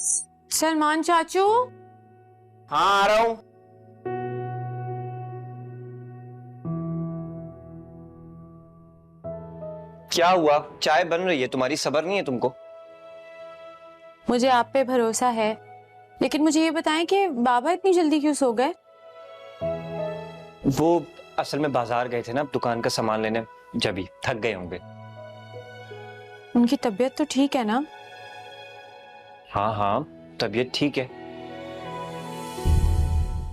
सलमान चाचू। हाँ, आ रहा हूं। क्या हुआ? चाय बन रही है तुम्हारी, सब्र नहीं है तुमको? मुझे आप पे भरोसा है, लेकिन मुझे ये बताएं कि बाबा इतनी जल्दी क्यों सो गए? वो असल में बाजार गए थे ना दुकान का सामान लेने, जब थक गए होंगे। उनकी तबीयत तो ठीक है ना? हाँ हाँ, तबीयत ठीक है।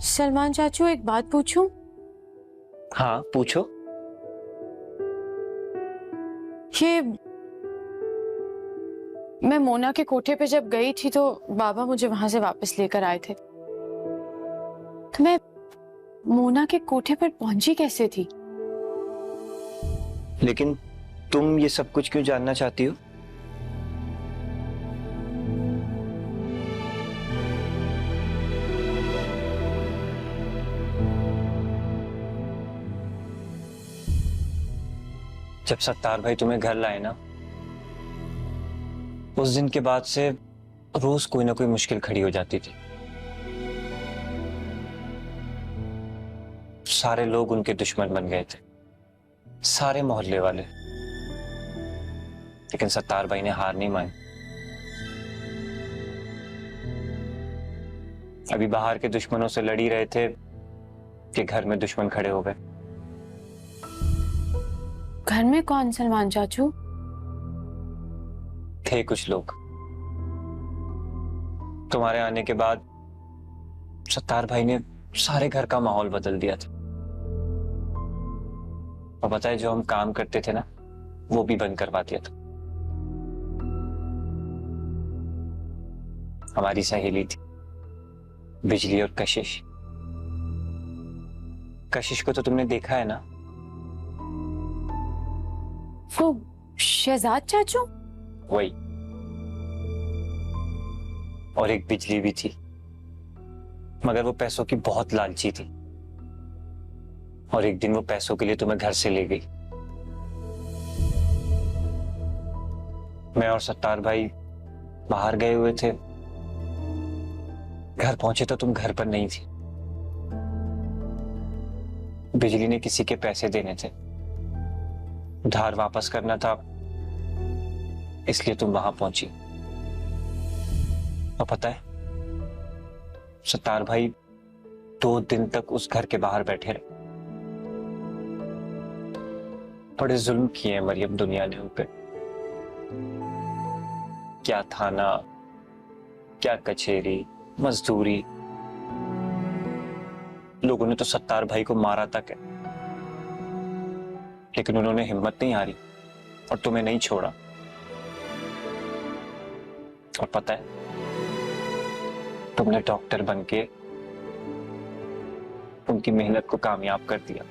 सलमान चाचू, एक बात पूछूं? हाँ पूछो। ये मैं मोना के कोठे पे जब गई थी तो बाबा मुझे वहां से वापस लेकर आए थे, तो मैं मोना के कोठे पर पहुंची कैसे थी? लेकिन तुम ये सब कुछ क्यों जानना चाहती हो? जब सत्तार भाई तुम्हें घर लाए ना, उस दिन के बाद से रोज कोई ना कोई मुश्किल खड़ी हो जाती थी। सारे लोग उनके दुश्मन बन गए थे, सारे मोहल्ले वाले। लेकिन सत्तार भाई ने हार नहीं मानी। अभी बाहर के दुश्मनों से लड़ी रहे थे कि घर में दुश्मन खड़े हो गए। घर में कौन सलमान चाचू? थे कुछ लोग। तुम्हारे आने के बाद सत्तार भाई ने सारे घर का माहौल बदल दिया था। और पता है, जो हम काम करते थे ना, वो भी बंद करवा दिया था। हमारी सहेली थी बिजली और कशिश। कशिश को तो तुमने देखा है ना? वो शहजाद चाचू? वही। और एक बिजली भी थी, मगर वो पैसों की बहुत लालची थी। और एक दिन वो पैसों के लिए तुम्हें घर से ले गई। मैं और सत्तार भाई बाहर गए हुए थे, घर पहुंचे तो तुम घर पर नहीं थी। बिजली ने किसी के पैसे देने थे, उधार वापस करना था, इसलिए तुम वहां पहुंची। और पता है, सत्तार भाई 2 दिन तक उस घर के बाहर बैठे रहे। बड़े जुल्म किए हैं मरियम दुनिया ने उन पे। क्या थाना, क्या कचहरी, मजदूरी। लोगों ने तो सत्तार भाई को मारा तक है, लेकिन उन्होंने हिम्मत नहीं हारी और तुम्हें नहीं छोड़ा। और पता है, तुमने डॉक्टर बनके उनकी मेहनत को कामयाब कर दिया।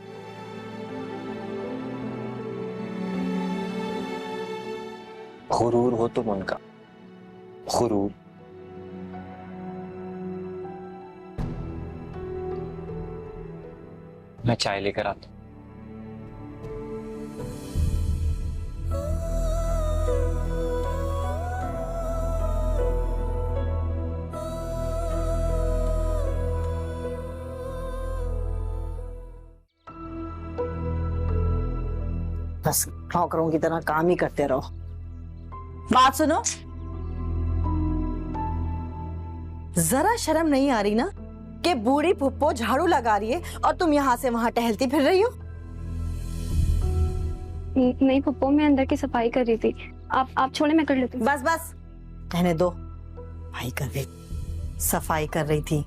गुरूर हो तुम उनका, गुरूर। मैं चाय लेकर आता हूं। बस नौकरों की तरह काम ही करते रहो। बात सुनो, जरा शर्म नहीं आ रही ना कि बूढ़ी फुप्पो झाड़ू लगा रही है और तुम यहाँ से वहां टहलती फिर रही हो? नहीं पप्पू, मैं अंदर की सफाई कर रही थी। आप छोड़े, मैं कर लेती हूँ। बस बस रहने दो। भाई कर रही, सफाई कर रही थी।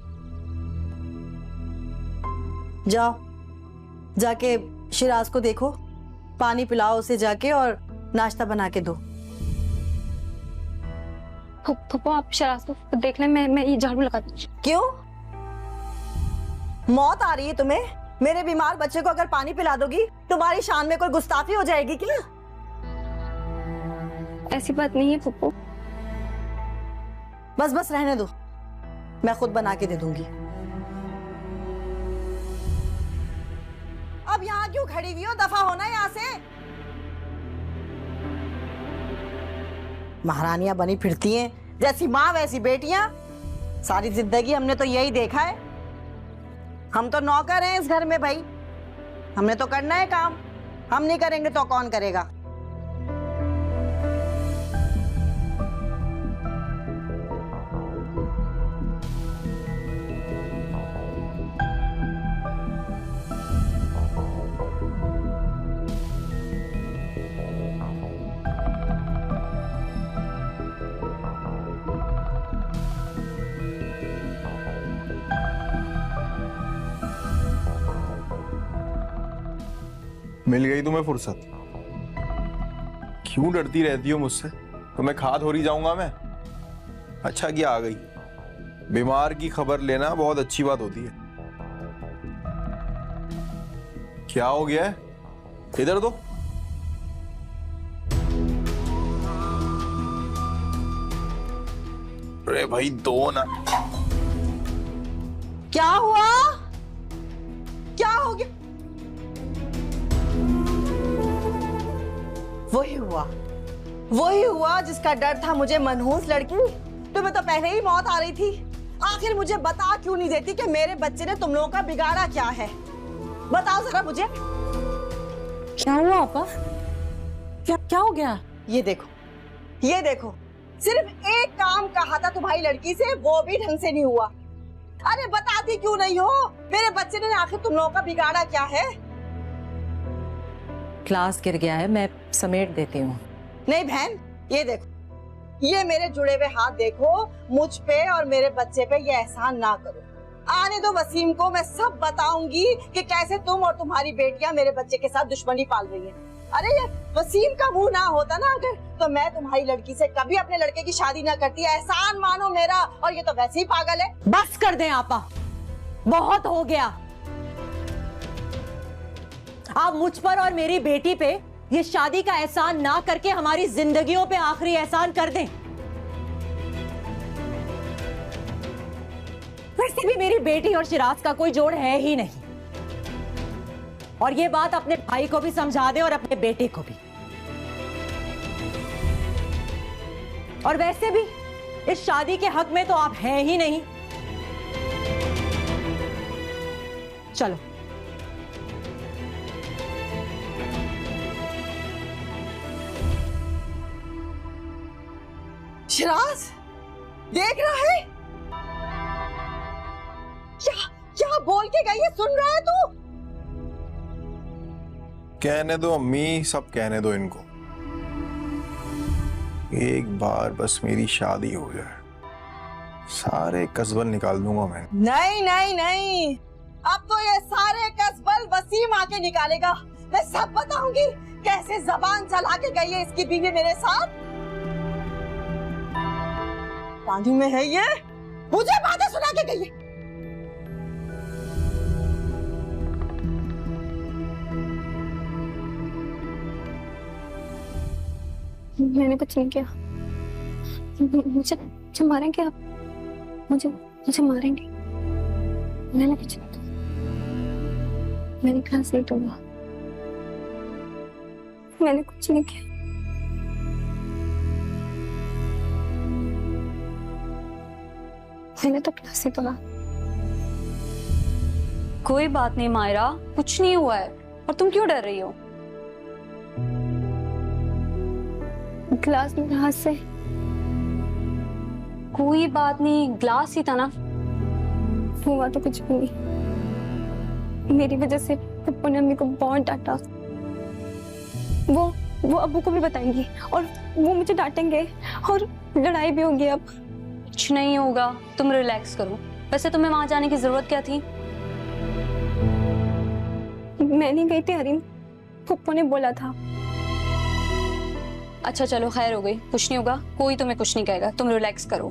जाओ जाके शिराज को देखो, पानी पिलाओ उसे जाके और नाश्ता बना के दो। पप्पू आप शराज को देख लें, मैं ये झाड़ू लगाती हूँ। क्यों? मौत आ रही है तुम्हें? मेरे बीमार बच्चे को अगर पानी पिला दोगी, तुम्हारी शान में कोई गुस्ताखी हो जाएगी क्या? ऐसी बात नहीं है पप्पू। बस बस रहने दो, मैं खुद बना के दे दूंगी। अब यहाँ क्यों खड़ी हुई हो? दफा होना यहाँ से। महारानियां बनी फिरती हैं, जैसी माँ वैसी बेटियां। सारी जिंदगी हमने तो यही देखा है। हम तो नौकर हैं इस घर में भाई, हमने तो करना है काम। हम नहीं करेंगे तो कौन करेगा? मिल गई तुम्हें फुर्सत? क्यों डरती रहती हो मुझसे? तुम्हें खा थोड़ी जाऊंगा मैं। अच्छा किया आ गई। बीमार की खबर लेना बहुत अच्छी बात होती है। क्या हो गया है? इधर दो। अरे भाई दो ना। क्या हुआ? क्या हो गया? वही हुआ जिसका डर था मुझे। मनहूस लड़की, तुम्हें तो पहले ही मौत आ रही थी। आखिर मुझे बता क्यों नहीं देती कि मेरे बच्चे ने तुम लोगों का बिगाड़ा क्या है? बताओ जरा मुझे। क्या हुआ आपा? क्या हो गया? ये देखो, सिर्फ एक काम कहा था तुम्हारी लड़की से, वो भी ढंग से नहीं हुआ। अरे बताती क्यों नहीं हो? मेरे बच्चे ने आखिर तुम लोगों का बिगाड़ा क्या है? ग्लास गिर गया है, मैं समेट देती हूँ। नहीं बहन, ये देखो, ये मेरे जुड़े हुए हाथ देखो। मुझ पे और मेरे बच्चे पे ये एहसान ना करो। आने दो वसीम को, मैं सब बताऊंगी कि कैसे तुम और तुम्हारी बेटियां मेरे बच्चे के साथ दुश्मनी पाल रही हैं। अरे ये वसीम का मुंह ना होता ना अगर, तो मैं तुम्हारी लड़की से कभी अपने लड़के की शादी ना करती। एहसान मानो मेरा। और ये तो वैसे ही पागल है। बस कर दें आपा, बहुत हो गया। आप मुझ पर और मेरी बेटी पे ये शादी का एहसान ना करके हमारी जिंदगियों पे आखिरी एहसान कर दें। वैसे भी मेरी बेटी और शिराज का कोई जोड़ है ही नहीं। और ये बात अपने भाई को भी समझा दे और अपने बेटे को भी। और वैसे भी इस शादी के हक में तो आप हैं ही नहीं। चलो। शिराज देख रहा है? क्या बोल के गई है? सुन रहा है तू? कहने दो अम्मी, सब कहने दो इनको। एक बार बस मेरी शादी हो जाए, सारे कसबल निकाल दूंगा मैं। नहीं नहीं नहीं, अब तो ये सारे कसबल वसीम आके निकालेगा। मैं सब बताऊंगी कैसे जबान चला के गई है इसकी बीवी मेरे साथ। पानी में है ये, मुझे बातें सुना के गई है। मैंने कुछ नहीं किया। मुझे मारेंगे आप? मुझे मारेंगे? मैंने कुछ नहीं किया। मैंने क्लास नहीं तोड़ा। मैंने कुछ नहीं किया। मैंने तो क्लास नहीं तोड़ा। कोई बात नहीं मायरा, कुछ नहीं हुआ है। और तुम क्यों डर रही हो? ग्लास मेरे हाथ से। कोई बात नहीं, ग्लास ही था ना। हुआ तो कुछ भी नहीं। मेरी वजह से पप्पू ने अम्मी को बहुत डांटा। वो अब्बू को भी बताएंगी और वो मुझे डांटेंगे और लड़ाई भी होगी। अब कुछ नहीं होगा, तुम रिलैक्स करो। वैसे तुम्हें वहां जाने की जरूरत क्या थी? मैं नहीं गई थी हरीम, पप्पू ने बोला था। अच्छा चलो, खैर हो गई, कुछ नहीं होगा। कोई तुम्हें कुछ नहीं कहेगा, तुम रिलैक्स करो।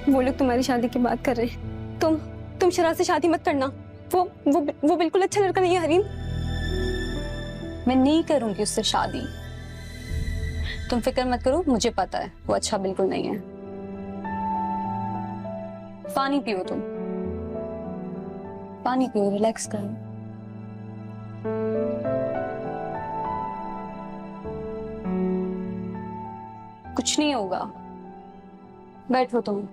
वो लोग तुम्हारी शादी की बात कर रहे हैं। तुम शराज से शादी मत करना। वो बिल्कुल अच्छा लड़का नहीं है हरीम। मैं नहीं करूंगी उससे शादी, तुम फिक्र मत करो। मुझे पता है वो अच्छा बिल्कुल नहीं है। पानी पियो, तुम पानी पियो, रिलैक्स करो। कुछ नहीं होगा, बैठो तुम।